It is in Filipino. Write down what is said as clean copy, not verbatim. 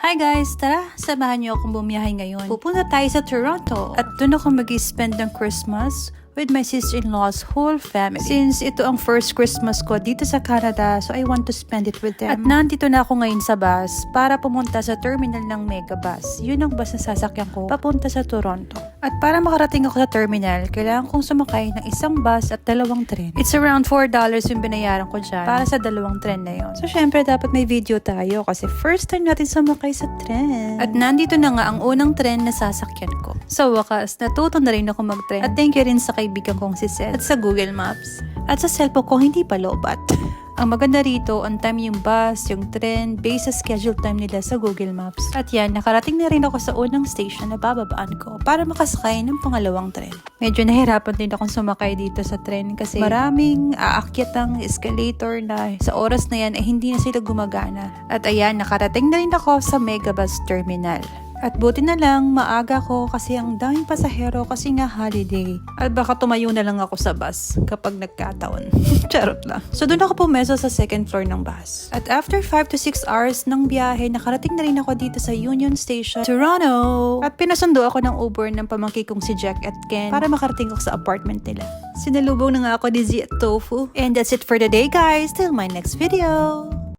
Hi guys! Tara, samahan niyo akong bumiyahe ngayon. Pupunta tayo sa Toronto at doon ako mag-spend ng Christmas with my sister-in-law's whole family. Since ito ang first Christmas ko dito sa Canada, so I want to spend it with them. At nandito na ako ngayon sa bus para pumunta sa terminal ng Megabus. Yun ang bus na sasakyan ko papunta sa Toronto. At para makarating ako sa terminal, kailangan kong sumakay ng isang bus at dalawang tren. It's around $4 yung binayaran ko dyan para sa dalawang tren na yun. So syempre dapat may video tayo kasi first time natin sumakay sa tren. At nandito na nga ang unang tren na sasakyan ko. Sa wakas, natuto na rin ako mag-tren. At thank you rin sa kaibigan kong si Seth at sa Google Maps. At sa cellphone ko hindi pa lobat. Ang maganda rito, on time yung bus, yung tren, based sa schedule time nila sa Google Maps. At yan, nakarating na rin ako sa unang station na bababaan ko para makasakay ng pangalawang tren. Medyo nahirapan din akong sumakay dito sa tren kasi maraming aakyatang escalator na sa oras na yan ay hindi na sila gumagana. At ayan, nakarating na rin ako sa Megabus Terminal. At buti na lang, maaga ko kasi ang daming pasahero kasi nga holiday. At baka tumayo na lang ako sa bus kapag nagkataon. Charot lang. So doon ako pumeso sa second floor ng bus. At after 5 to 6 hours ng biyahe, nakarating na rin ako dito sa Union Station, Toronto. At pinasundo ako ng Uber ng pamangkin kong si Jack at Ken para makarating ako sa apartment nila. Sinalubong na nga ako ni Z at Tofu. And that's it for the day guys. Till my next video.